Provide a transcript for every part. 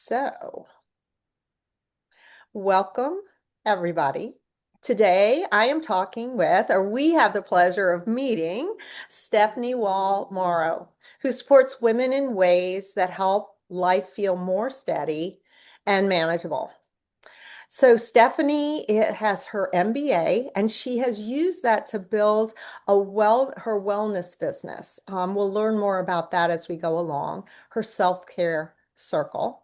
So, welcome everybody. Today I am talking with, or we have the pleasure of meeting, Stephanie Wall Morrow, who supports women in ways that help life feel more steady and manageable. So Stephanie has her MBA, and she has used that to build her wellness business. We'll learn more about that as we go along. Her self-care circle.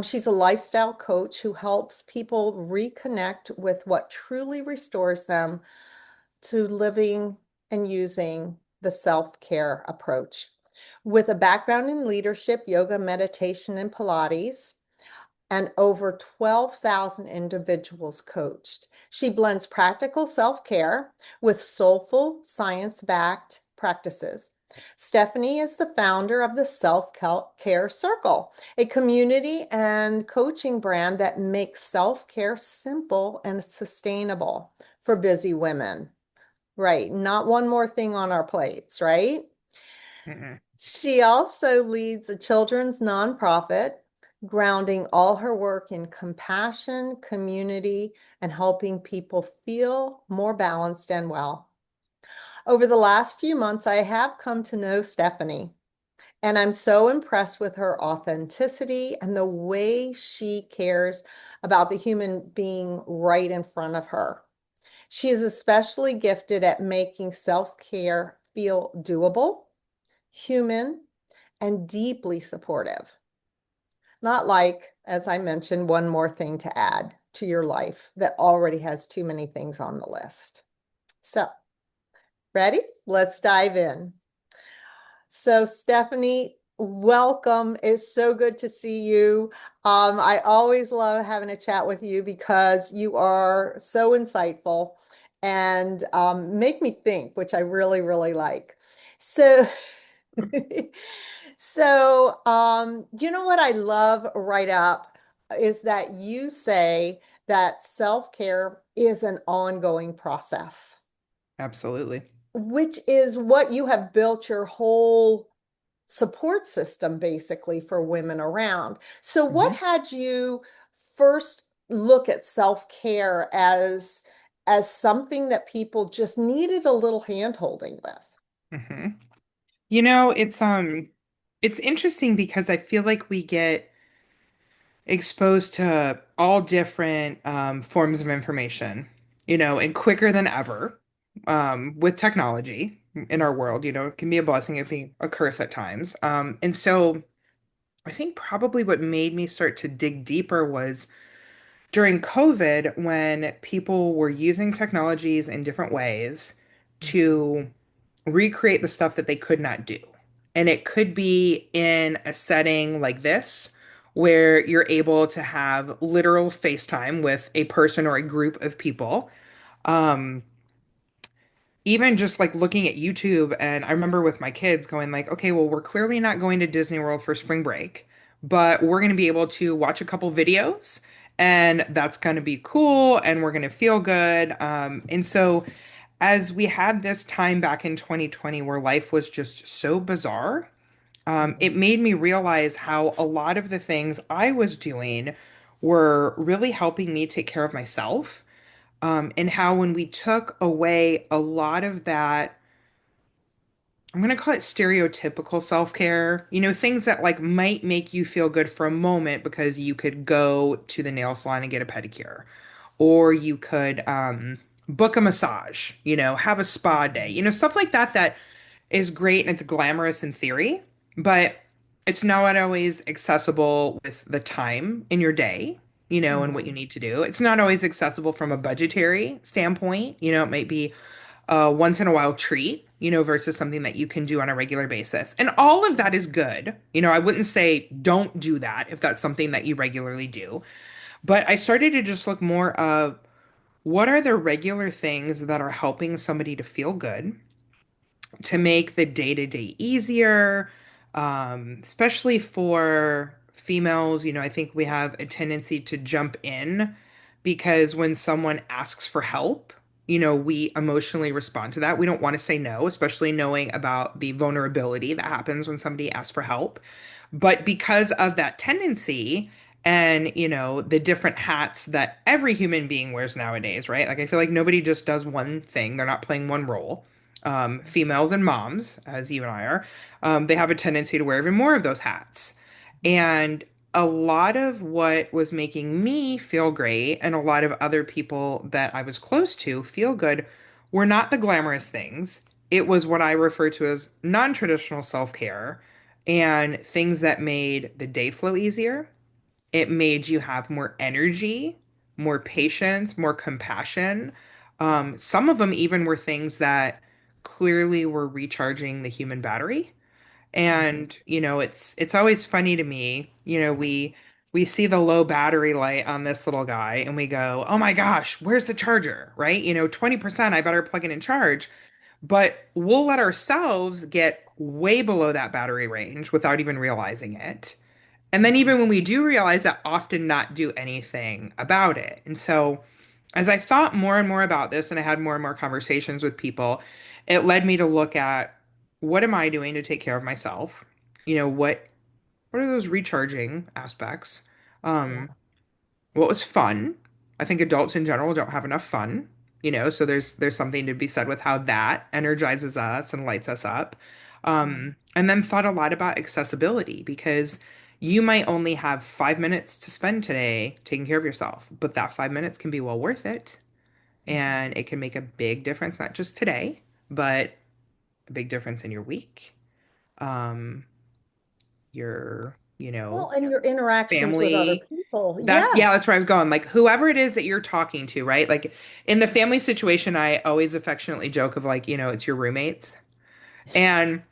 She's a lifestyle coach who helps people reconnect with what truly restores them to living and using the self-care approach. With a background in leadership, yoga, meditation, and Pilates, and over 12,000 individuals coached. She blends practical self-care with soulful, science-backed practices. Stephanie is the founder of the Self-Care Circle, a community and coaching brand that makes self-care simple and sustainable for busy women. Right, not one more thing on our plates, right? Mm-mm. She also leads a children's nonprofit, grounding all her work in compassion, community, and helping people feel more balanced and well. Over the last few months, I have come to know Stephanie, and I'm so impressed with her authenticity and the way she cares about the human being right in front of her. She is especially gifted at making self-care feel doable, human, and deeply supportive. Not like, as I mentioned, one more thing to add to your life that already has too many things on the list. So, ready? Let's dive in. So, Stephanie, welcome. It's so good to see you. I always love having a chat with you because you are so insightful and make me think, which I really, really like. So, you know what I love right up is that you say that self-care is an ongoing process, Absolutely. which is what you have built your whole support system basically for women around. So, what hmm had you first look at self-care as something that people just needed a little hand-holding with? hmm it's interesting because I feel like we get exposed to all different forms of information, and quicker than ever with technology in our world. It can be a blessing, it can be a curse at times. And so I think probably what made me start to dig deeper was during COVID when people were using technologies in different ways to recreate the stuff that they could not do. And it could be in a setting like this, where you're able to have literal FaceTime with a person or a group of people. Um, Even just like looking at YouTube, and I remember with my kids going like, okay, well, we're clearly not going to Disney World for spring break, but we're going to be able to watch a couple videos, and that's going to be cool, and we're going to feel good. And so as we had this time back in 2020 where life was just so bizarre, it Mhm. made me realize how a lot of the things I was doing were really helping me take care of myself. And how when we took away a lot of that, I'm going to call it stereotypical self-care, things that like might make you feel good for a moment because you could go to the nail salon and get a pedicure, or you could book a massage, have a spa day, Mhm. stuff like that that is great and it's glamorous in theory, but it's not always accessible with the time in your day, and what you Mhm. need to do. It's not always accessible from a budgetary standpoint. It might be a once in a while treat, versus something that you can do on a regular basis. And all of that is good. I wouldn't say don't do that if that's something that you regularly do. But I started to just look more of what are the regular things that are helping somebody to feel good, to make the day to day easier, especially for females. I think we have a tendency to jump in because when someone asks for help, we emotionally respond to that. We don't want to say no, especially knowing about the vulnerability that happens when somebody asks for help. But because of that tendency, and, the different hats that every human being wears nowadays, right? Like, I feel like nobody just does one thing, they're not playing one role. Females and moms, as you and I are, they have a tendency to wear even more of those hats. And a lot of what was making me feel great and a lot of other people that I was close to feel good were not the glamorous things. It was what I refer to as non-traditional self-care and things that made the day flow easier. It made you have more energy, more patience, more compassion. Some of them even were things that clearly were recharging the human battery. Mhm. And, it's always funny to me, we see the low battery light on this little guy and we go, "Oh my gosh, where's the charger?" Right? 20%, I better plug it in charge. But we'll let ourselves get way below that battery range without even realizing it. And then Mhm. even when we do realize that, often not do anything about it. And so as I thought more and more about this and I had more and more conversations with people, it led me to look at, what am I doing to take care of myself? What are those recharging aspects? Yeah. Um, what was fun? I think adults in general don't have enough fun, so there's something to be said with how that energizes us and lights us up. And then thought a lot about accessibility, because you might only have 5 minutes to spend today taking care of yourself, but that 5 minutes can be well worth it. Mhm. And it can make a big difference, not just today, but a big difference in your week, your, Well, and your interactions with other family. people. That's, yeah, Yes. that's where I was going. Like, whoever it is that you're talking to, right? Like, in the family situation, I always affectionately joke of, like, it's your roommates. And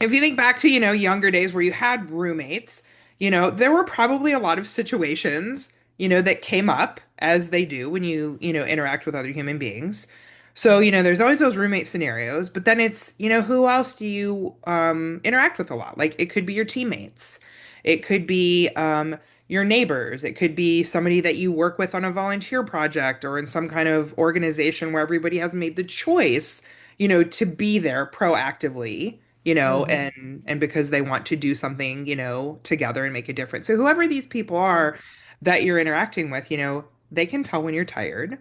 if you think back to, younger days where you had roommates, there were probably a lot of situations, that came up, as they do when you interact with other human beings. So, there's always those roommate scenarios, but then it's, who else do you interact with a lot? Like, it could be your teammates. It could be your neighbors. It could be somebody that you work with on a volunteer project or in some kind of organization where everybody has made the choice, to be there proactively, Mhm. and because they want to do something, together and make a difference. So whoever these people are that you're interacting with, they can tell when you're tired.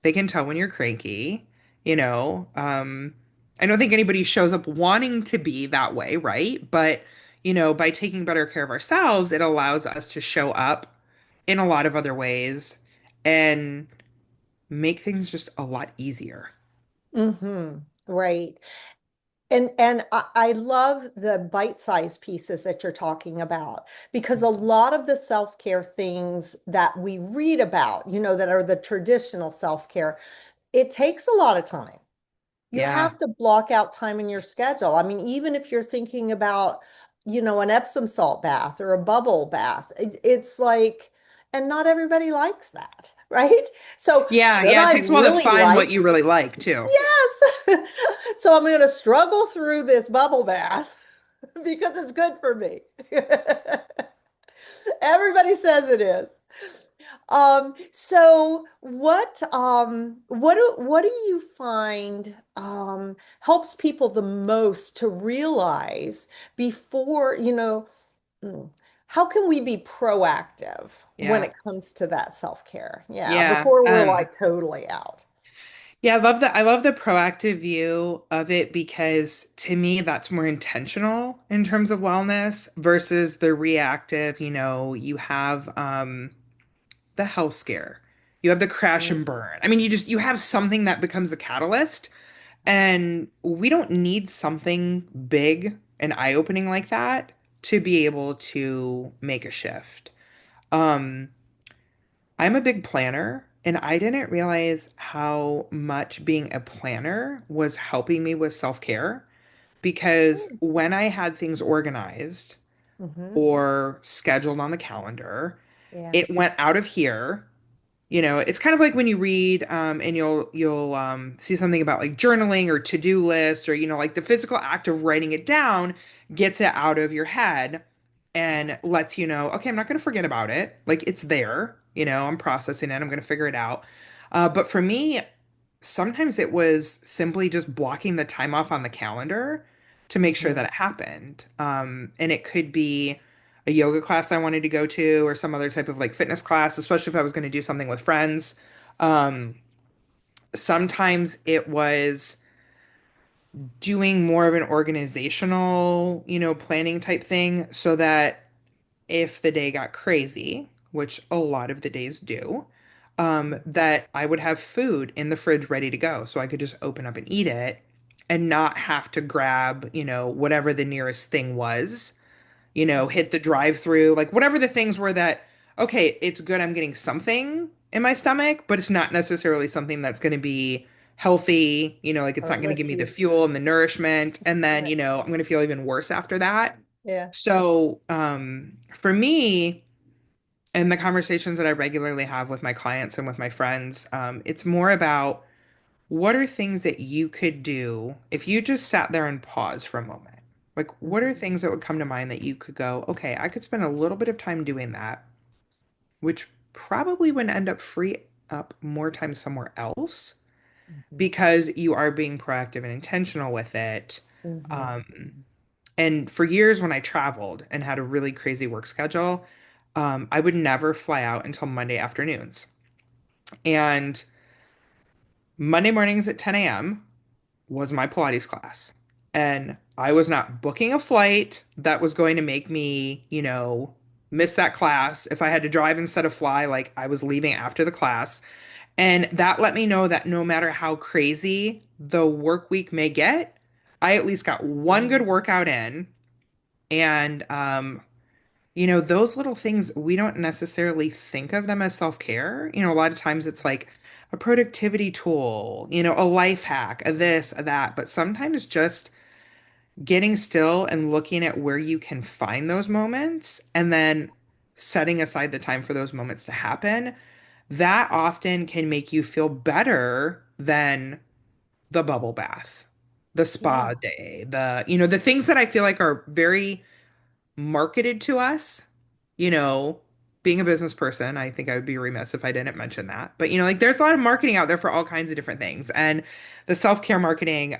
They can tell when you're cranky, you know. I don't think anybody shows up wanting to be that way, right? But, by taking better care of ourselves, it allows us to show up in a lot of other ways and make things just a lot easier. Hmm. Right. And I love the bite-sized pieces that you're talking about because a lot of the self-care things that we read about, that are the traditional self-care, it takes a lot of time. You Yeah. have to block out time in your schedule. I mean, even if you're thinking about, an Epsom salt bath or a bubble bath, it's like, and not everybody likes that, right? So Yeah, should yeah, it I takes a while to really find what like? you really like too. Yes. So I'm going to struggle through this bubble bath because it's good for me. Everybody says it is. So what do you find helps people the most to realize before, mm, how can we be proactive when Yeah. it comes to that self-care? Yeah, Yeah. before we're like totally out. Yeah, I love the proactive view of it, because to me that's more intentional in terms of wellness versus the reactive, you have the health scare. You have the crash and Mhm. burn. I mean, you have something that becomes a catalyst, and we don't need something big and eye-opening like that to be able to make a shift. Um I'm a big planner, and I didn't realize how much being a planner was helping me with self-care, because when I had things organized Mm-hmm. or scheduled on the calendar, Yeah. it went out of here. It's kind of like when you read, and you'll see something about like journaling or to-do list, or like the physical act of writing it down gets it out of your head Yeah. and lets you know, okay, I'm not going to forget about it. Like, it's there, I'm processing it, I'm going to figure it out. But for me, sometimes it was simply just blocking the time off on the calendar to make sure Mm-hmm. that it happened. And it could be a yoga class I wanted to go to or some other type of like fitness class, especially if I was going to do something with friends. Um, Sometimes it was doing more of an organizational, planning type thing so that if the day got crazy, which a lot of the days do, that I would have food in the fridge ready to go so I could just open up and eat it and not have to grab, whatever the nearest thing was, hit the drive-through, like whatever the things were that, okay, it's good I'm getting something in my stomach, but it's not necessarily something that's going to be healthy, like it's Or not going to give lift me the you. fuel and the nourishment. And then, Right. I'm going to feel even worse after that. Yeah. So, for me, and the conversations that I regularly have with my clients and with my friends, it's more about what are things that you could do if you just sat there and paused for a moment? Like, what Mhm. are things that would come to mind that you could go, okay, I could spend a little bit of time doing that, which probably would end up free up more time somewhere else Mhm. because you are being proactive and intentional with it. Mhm. Um, and for years when I traveled and had a really crazy work schedule, I would never fly out until Monday afternoons. And Monday mornings at 10 a.m. was my Pilates class. And I was not booking a flight that was going to make me, miss that class. If I had to drive instead of fly, like I was leaving after the class. And that let me know that no matter how crazy the work week may get, I at least got one good workout in. And those little things, we don't necessarily think of them as self-care. A lot of times it's like a productivity tool, a life hack, a this, a that. But sometimes just getting still and looking at where you can find those moments and then setting aside the time for those moments to happen, that often can make you feel better than the bubble bath, the Yeah. spa day, the things that I feel like are very marketed to us, you know, being a business person, I think I would be remiss if I didn't mention that. But like there's a lot of marketing out there for all kinds of different things. And the self-care marketing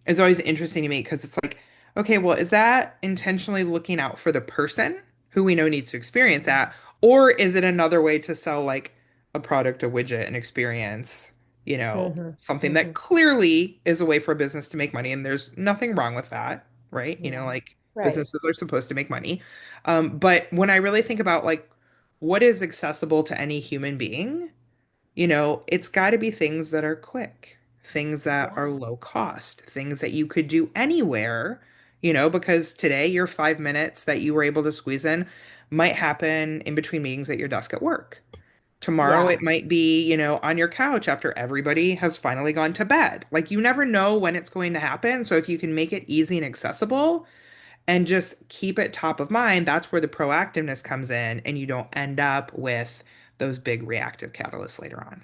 is always interesting to me because it's like, okay, well, is that intentionally looking out for the person who we know needs to experience that? Or is it another way to sell like a product, a widget, an experience, Mhm. something that Mhm. clearly is a way for a business to make money, and there's nothing wrong with that, right? Yeah. Like Right. businesses are supposed to make money. But when I really think about like what is accessible to any human being, it's got to be things that are quick, things that are Yeah. low cost, things that you could do anywhere, because today your 5 minutes that you were able to squeeze in might happen in between meetings at your desk at work. Tomorrow Yeah. it might be, on your couch after everybody has finally gone to bed. Like you never know when it's going to happen. So if you can make it easy and accessible, and just keep it top of mind, that's where the proactiveness comes in, and you don't end up with those big reactive catalysts later on.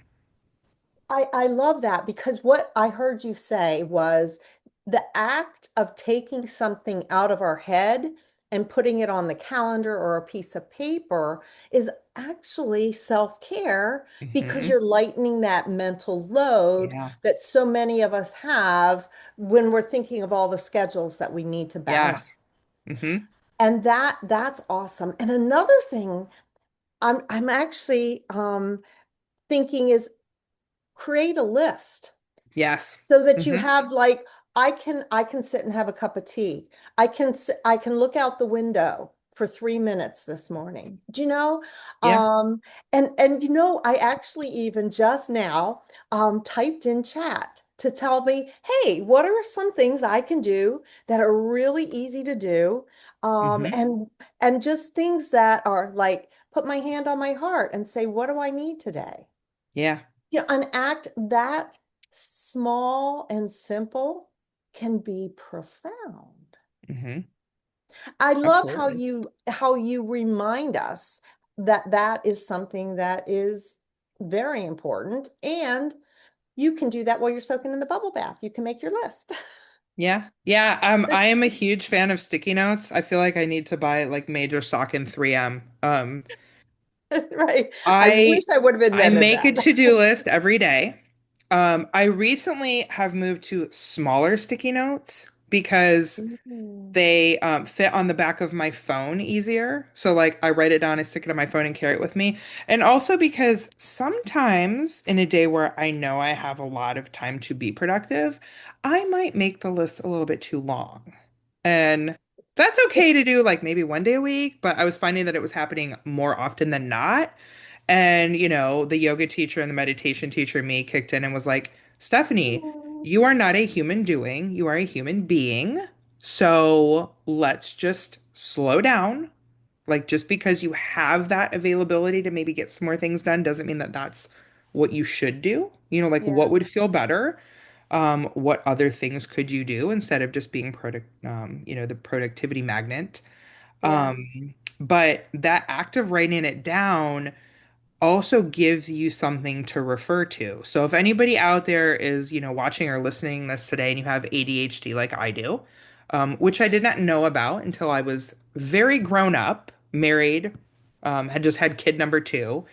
I love that because what I heard you say was the act of taking something out of our head and putting it on the calendar or a piece of paper is actually self-care because Hmm. you're lightening that mental load Yeah. that so many of us have when we're thinking of all the schedules that we need to balance. Yes. Hmm. And that's awesome. And another thing I'm actually thinking is create a list Yes. so that you Hmm. have like I can sit and have a cup of tea. I can look out the window for 3 minutes this morning. Do you know? Yeah. Um, and I actually even just now typed in chat to tell me, hey, what are some things I can do that are really easy to do? Um, Hmm. and and just things that are like put my hand on my heart and say, what do I need today? Yeah. An act that small and simple can be profound. Hmm. I love Absolutely. how you remind us that that is something that is very important, and you can do that while you're soaking in the bubble bath. You can make your list. Yeah. Yeah. I am a huge fan of sticky notes. I feel like I need to buy like major stock in 3M. Right. I wish I I would have I invented make a that. to-do list every day. I recently have moved to smaller sticky notes because Mm. they fit on the back of my phone easier. So like I write it down, I stick it on my phone and carry it with me. And also because sometimes in a day where I know I have a lot of time to be productive, I might make the list a little bit too long. And that's okay to do like maybe one day a week, but I was finding that it was happening more often than not. And, the yoga teacher and the meditation teacher in me kicked in and was like, Stephanie, Mm. you are not a human doing, you are a human being. So let's just slow down. Like, just because you have that availability to maybe get some more things done doesn't mean that that's what you should do. Like what Yeah, would feel better? What other things could you do instead of just being the productivity magnet? yeah, But that act of writing it down also gives you something to refer to. So if anybody out there is, watching or listening this today and you have ADHD like I do, which I did not know about until I was very grown up, married, had just had kid number two,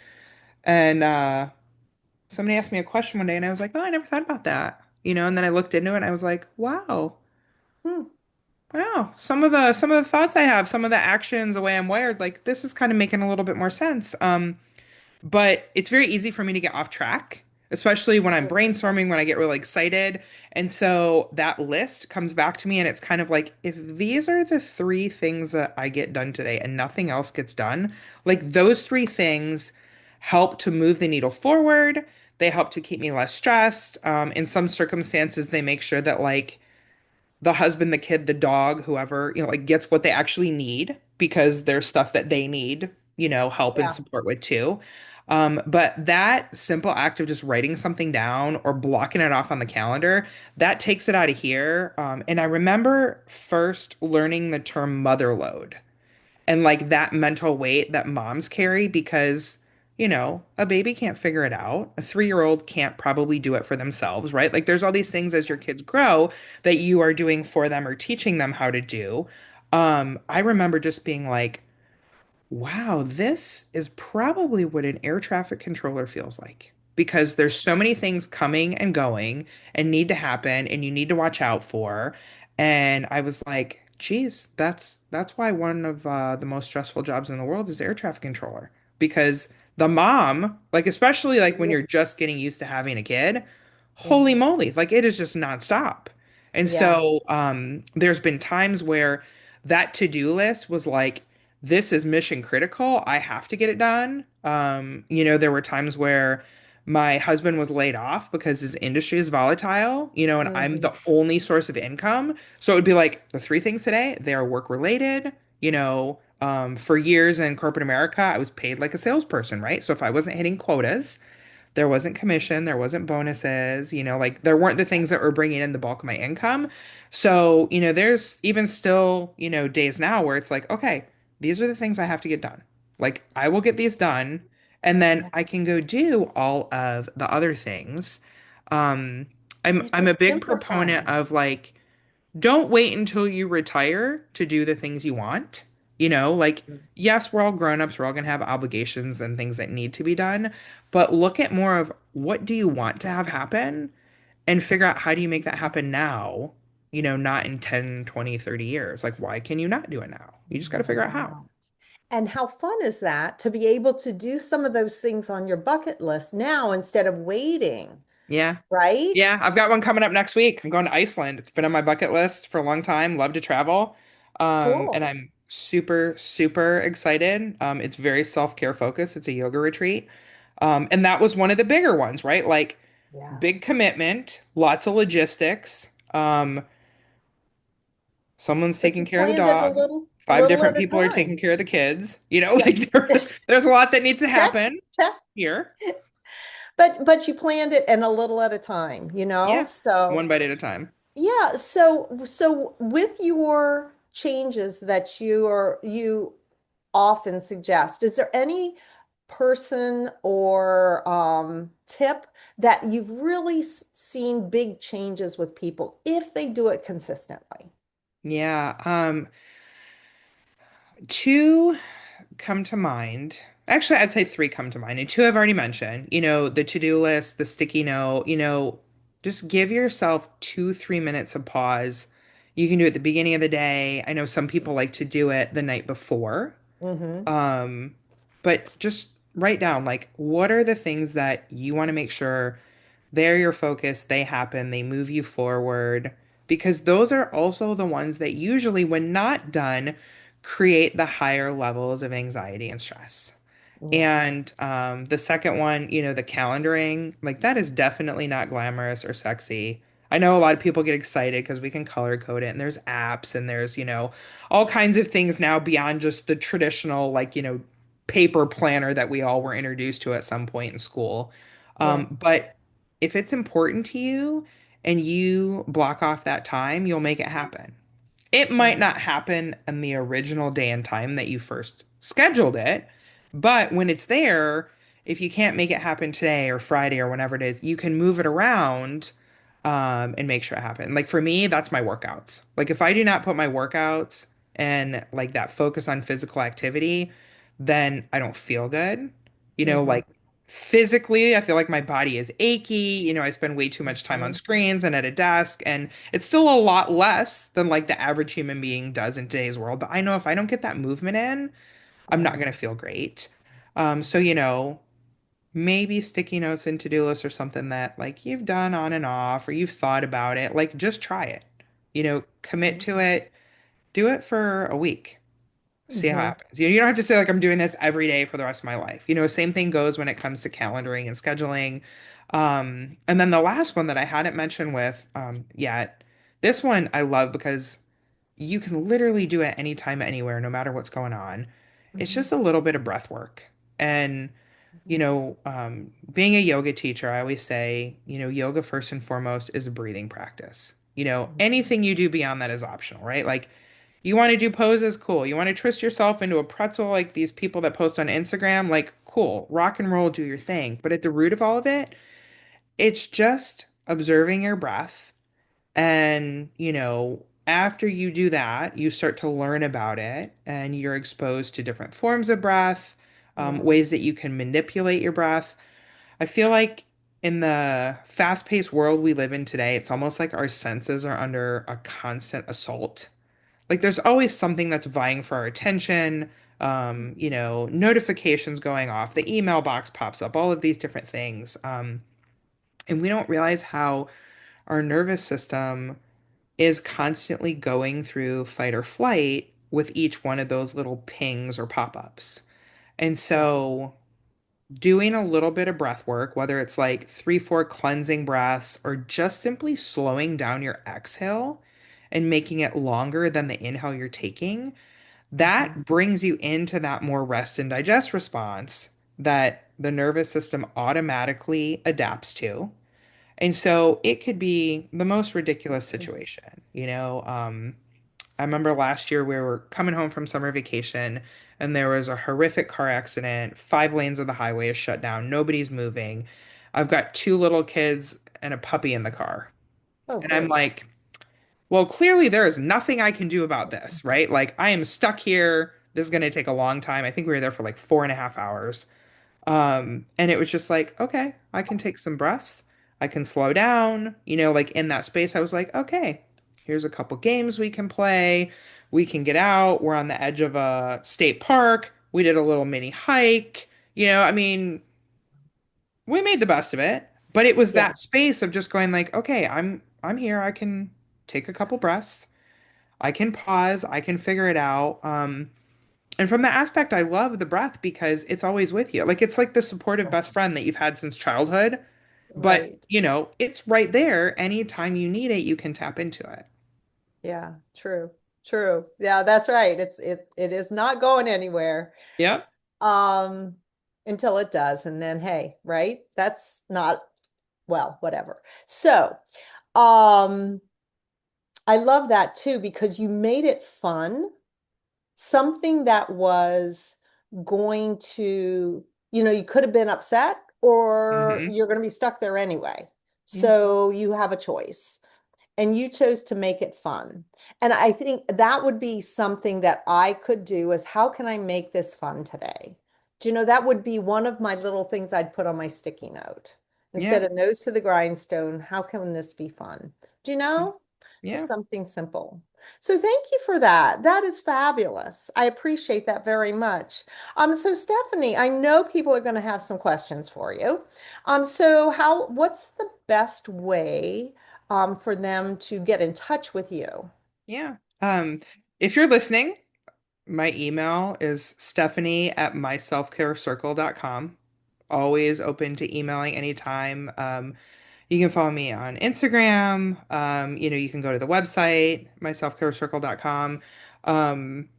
and somebody asked me a question one day, and I was like, "Oh, I never thought about that," and then I looked into it, and I was like, "Wow." Hmm. Wow, some of the thoughts I have, some of the actions, the way I'm wired, like this is kind of making a little bit more sense. But it's very easy for me to get off track, especially when I'm brainstorming, when I get really excited. And so that list comes back to me, and it's kind of like, if these are the three things that I get done today and nothing else gets done, like those three things help to move the needle forward. They help to keep me less stressed. In some circumstances, they make sure that like the husband, the kid, the dog, whoever, like gets what they actually need because there's stuff that they need, help and Yeah, support with too. But that simple act of just writing something down or blocking it off on the calendar, that takes it out of here. And I remember first learning the term mother load and like that mental weight that moms carry because, a baby can't figure it out. A 3-year-old can't probably do it for themselves, right? Like there's all these things as your kids grow that you are doing for them or teaching them how to do. I remember just being like, wow, this is probably what an air traffic controller feels like because there's so many things coming and going and need to happen and you need to watch out for. And I was like, geez, that's why one of the most stressful jobs in the world is air traffic controller because the mom, like especially like when yeah, you're just getting used to having a kid, yeah, holy moly, like it is just nonstop. And yeah. so there's been times where that to-do list was like this is mission critical. I have to get it done. There were times where my husband was laid off because his industry is volatile, and I'm Mm. the only source of income. So it would be like the three things today, they are work related. For years in corporate America, I was paid like a salesperson, right? So if I wasn't hitting quotas, there wasn't commission, there wasn't bonuses, like there weren't the things that were bringing in the bulk of my income. So, there's even still, days now where it's like, okay, these are the things I have to get done. Like I will get these done and then Yeah. I can go do all of the other things. Um, I'm Yeah, to I'm a big simplify. proponent of like don't wait until you retire to do the things you want. Like, yes, we're all grown-ups, we're all gonna have obligations and things that need to be done, but look at more of what do you want to have happen and figure out how do you make that happen now, not in 10, 20, 30 years. Like, why can you not do it now? You just got to figure out how. Right. And how fun is that to be able to do some of those things on your bucket list now instead of waiting, Yeah. right? Yeah, I've got one coming up next week. I'm going to Iceland. It's been on my bucket list for a long time. Love to travel. And Cool. I'm super, super excited. It's very self-care focused. It's a yoga retreat. And that was one of the bigger ones, right? Like Yeah. big commitment, lots of logistics. Someone's But taking you care of the planned it dog. a Five little different at a people are taking time. care of the kids. Yeah. Like there's a lot that needs to Check, happen check. here. But you planned it and a little at a time, you know? Yeah, So one bite at a time. yeah, so with your changes that you often suggest, is there any person or tip that you've really seen big changes with people if they do it consistently? Yeah. Two come to mind. Actually, I'd say three come to mind, and two I've already mentioned. The to-do list, the sticky note, just give yourself 2, 3 minutes of pause, You can do it at the beginning of the day. I know some people like to do it the night before. Mm-hmm. Um, but just write down like what are the things that you want to make sure they're your focus, they happen, they move you forward, because those are also the ones that usually, when not done, create the higher levels of anxiety and stress. Yeah. And the second one, the calendaring, like that is definitely not glamorous or sexy. I know a lot of people get excited because we can color code it and there's apps and there's, all kinds of things now beyond just the traditional, like, paper planner that we all were introduced to at some point in school. Yeah. But if it's important to you and you block off that time, you'll make it happen. It might Yeah. not happen in the original day and time that you first scheduled it, but when it's there, if you can't make it happen today or Friday or whenever it is, you can move it around and make sure it happens. Like for me, that's my workouts. Like if I do not put my workouts and like that focus on physical activity, then I don't feel good. Mm-hmm. Like physically, I feel like my body is achy. I spend way too much time on Mm-hmm. screens and at a desk, and it's still a lot less than like the average human being does in today's world. But I know if I don't get that movement in, I'm not Yeah. going to feel great. So, maybe sticky notes and to-do lists or something that like you've done on and off or you've thought about it, like just try it. Commit to it, do it for a week. See how it Mm-hmm. happens. You don't have to say like I'm doing this every day for the rest of my life. Same thing goes when it comes to calendaring and scheduling. And then the last one that I hadn't mentioned with yet, this one I love because you can literally do it anytime, anywhere, no matter what's going on. It's Mm-hmm. just a little bit of breath work. And being a yoga teacher, I always say, yoga first and foremost is a breathing practice. Anything you do beyond that is optional, right? Like you want to do poses, cool. You want to twist yourself into a pretzel like these people that post on Instagram, like cool. Rock and roll, do your thing. But at the root of all of it, it's just observing your breath. And, after you do that, you start to learn about it and you're exposed to different forms of breath, Yeah. ways that you can manipulate your breath. I feel like in the fast-paced world we live in today, it's almost like our senses are under a constant assault. Like there's always something that's vying for our attention, notifications going off, the email box pops up, all of these different things. And we don't realize how our nervous system is constantly going through fight or flight with each one of those little pings or pop-ups. And Yeah. so doing a little bit of breath work, whether it's like 3, 4 cleansing breaths or just simply slowing down your exhale and making it longer than the inhale you're taking, Mm-hmm. that brings you into that more rest and digest response that the nervous system automatically adapts to. And so it could be the most ridiculous situation. I remember last year we were coming home from summer vacation and there was a horrific car accident. 5 lanes of the highway is shut down. Nobody's moving. I've got 2 little kids and a puppy in the car. Oh, And I'm good. like, well, clearly there is nothing I can do about this, right? Like I am stuck here. This is going to take a long time. I think we were there for like 4.5 hours. And it was just like, okay, I can take some breaths. I can slow down. Like in that space, I was like, okay, here's a couple games we can play. We can get out. We're on the edge of a state park. We did a little mini hike. I mean, we made the best of it, but it was Yeah. that space of just going like, okay, I'm here. I can take a couple breaths. I can pause. I can figure it out. And from that aspect, I love the breath because it's always with you. Like it's like the supportive best Right. friend that you've had since childhood, but Right. it's right there. Anytime you need it, you can tap into it. Yeah. True. True. Yeah, that's right. It is not going anywhere. Yep. Um, until it does. And then hey, right? That's not, well, whatever. So, um, I love that too because you made it fun, something that was going to, you could have been upset or Hmm. you're going to be stuck there anyway. Yeah. So you have a choice and you chose to make it fun. And I think that would be something that I could do is how can I make this fun today? Do you know that would be one of my little things I'd put on my sticky note. Instead Yeah. of nose to the grindstone, how can this be fun? Do you know? Just Yeah. something simple. So thank you for that. That is fabulous. I appreciate that very much. So Stephanie, I know people are going to have some questions for you. What's the best way for them to get in touch with you? Yeah. If you're listening, my email is Stephanie at myselfcarecircle.com. Always open to emailing anytime. You can follow me on Instagram. You can go to the website, myselfcarecircle.com. Um,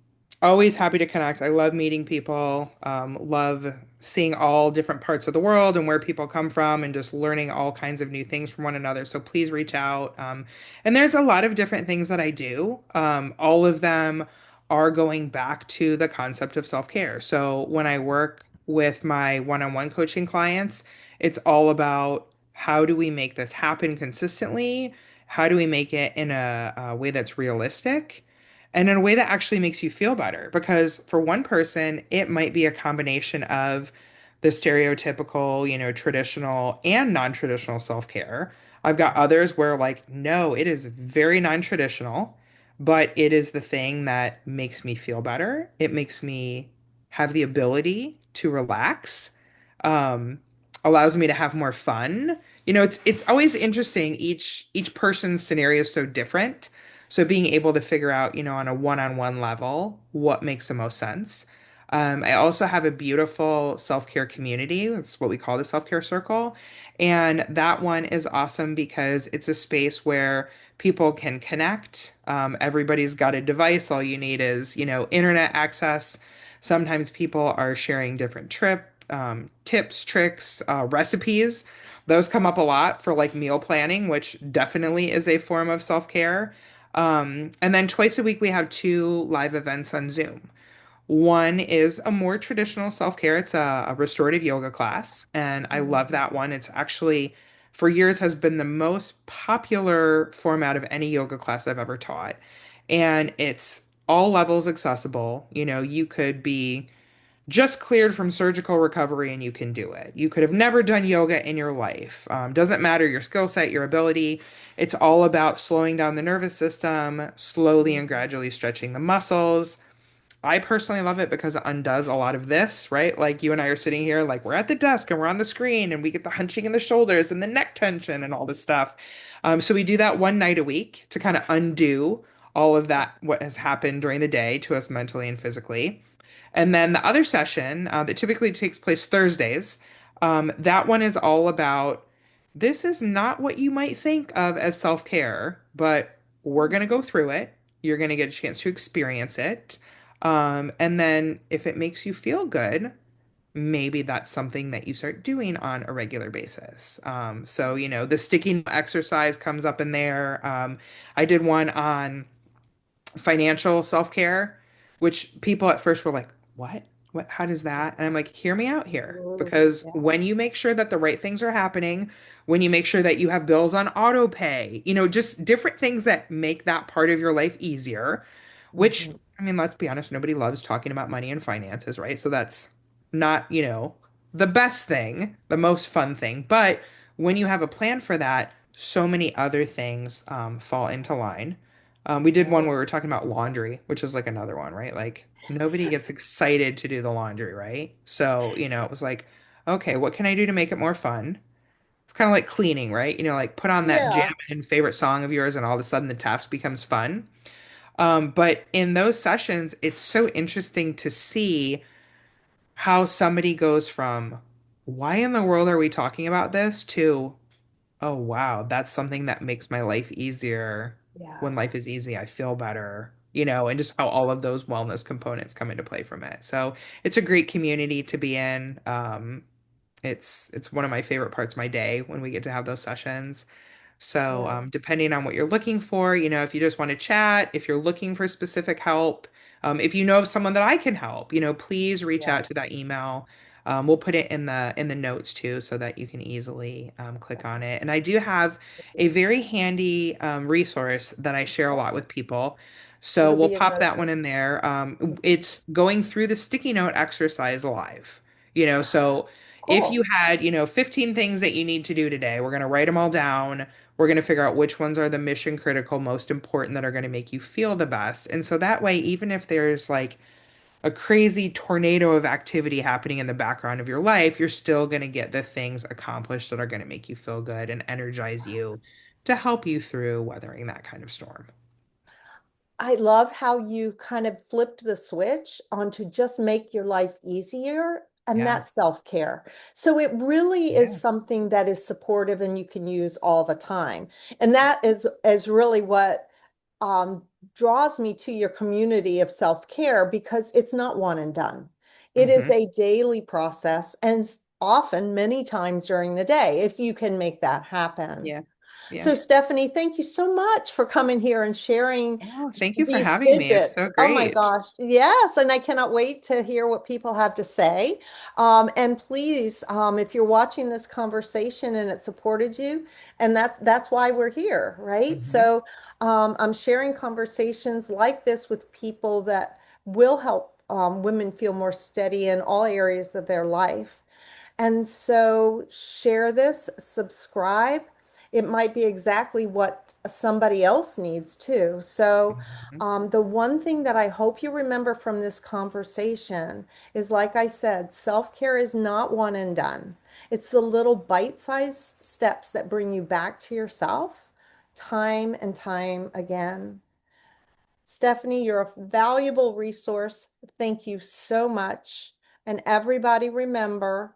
Always happy to connect. I love meeting people, love seeing all different parts of the world and where people come from and just learning all kinds of new things from one another. So please reach out. And there's a lot of different things that I do. All of them are going back to the concept of self-care. So when I work with my one-on-one coaching clients, it's all about how do we make this happen consistently? How do we make it in a way that's realistic? And in a way that actually makes you feel better. Because for one person, it might be a combination of the stereotypical, traditional and non-traditional self-care. I've got others where, like, no, it is very non-traditional, but it is the thing that makes me feel better. It makes me have the ability to relax, um, allows me to have more fun. It's always interesting. Each person's scenario is so different. So being able to figure out, on a one-on-one level, what makes the most sense. I also have a beautiful self-care community. That's what we call the self-care circle. And that one is awesome because it's a space where people can connect. Everybody's got a device. All you need is, internet access. Sometimes people are sharing different tips, tricks, recipes. Those come up a lot for like meal planning, which definitely is a form of self-care. And then twice a week, we have two live events on Zoom. One is a more traditional self-care. It's a restorative yoga class, and I love Mhm. that one. It's actually, for years, has been the most popular format of any yoga class I've ever taught. And it's all levels accessible. You could be just cleared from surgical recovery and you can do it. You could have never done yoga in your life. Doesn't matter your skill set, your ability. It's all about slowing down the nervous system, slowly and gradually stretching the muscles. I personally love it because it undoes a lot of this, right? Like you and I are sitting here, like we're at the desk and we're on the screen and we get the hunching in the shoulders and the neck tension and all this stuff. So we do that one night a week to kind of undo all of that, what has happened during the day to us mentally and physically. And then the other session that typically takes place Thursdays, that one is all about this is not what you might think of as self-care, but we're going to go through it. You're going to get a chance to experience it. And then if it makes you feel good, maybe that's something that you start doing on a regular basis. So, the sticky exercise comes up in there. I did one on financial self-care, which people at first were like, "What? What? How does that?" And I'm like, "Hear me out here, because Yeah. when you make sure that the right things are happening, when you make sure that you have bills on auto pay, just different things that make that part of your life easier, which, Mhm. I mean, let's be honest, nobody loves talking about money and finances, right? So that's not, the best thing, the most fun thing. But when you have a plan for that, so many other things fall into line. We did one Yeah. where we were talking about laundry, which is like another one, right? Like nobody gets excited to do the laundry, right? So, it was like, okay, what can I do to make it more fun? It's kind of like cleaning, right? Like put on that jam Yeah. and favorite song of yours, and all of a sudden the task becomes fun. But in those sessions, it's so interesting to see how somebody goes from, why in the world are we talking about this, to, oh, wow, that's something that makes my life easier. Yeah. When life is easy, I feel better, and just how all of those wellness components come into play from it. So it's a great community to be in. It's one of my favorite parts of my day when we get to have those sessions. So, Yeah. depending on what you're looking for, if you just want to chat, if you're looking for specific help, if you know of someone that I can help, please reach Yeah. out to that email. We'll put it in the notes too, so that you can easily click on it. And I do have a very handy resource that I share a lot with people. So It'll we'll be in pop the. that one in there. Mhm. It's going through the sticky note exercise live. So If you Cool. had, 15 things that you need to do today, we're going to write them all down. We're going to figure out which ones are the mission critical, most important that are going to make you feel the best. And so that way, even if there's like a crazy tornado of activity happening in the background of your life, you're still going to get the things accomplished that are going to make you feel good and energize you to help you through weathering that kind of storm. I love how you kind of flipped the switch onto just make your life easier, and Yeah. that's self-care. So it really is Yeah. something that is supportive and you can use all the time. And that is really what um, draws me to your community of self-care because it's not one and done. It is Hmm. a daily process and often many times during the day if you can make that happen. Yeah. Yeah. So, Stephanie, thank you so much for coming here and sharing Oh, thank you for these having me. It's tidbits. so Oh my great. gosh. Yes. And I cannot wait to hear what people have to say. And please, if you're watching this conversation and it supported you, and that's why we're here, right? Hmm. So I'm sharing conversations like this with people that will help women feel more steady in all areas of their life. And so share this, subscribe. It might be exactly what somebody else needs too. So, Hmm. the one thing that I hope you remember from this conversation is, like I said, self-care is not one and done. It's the little bite-sized steps that bring you back to yourself time and time again. Stephanie, you're a valuable resource. Thank you so much. And everybody remember,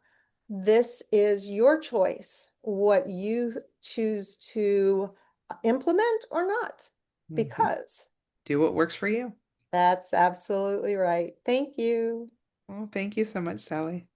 this is your choice, what you choose to implement or not, Hmm. because Do what works for you. that's absolutely right. Thank you. Well, thank you so much, Sally.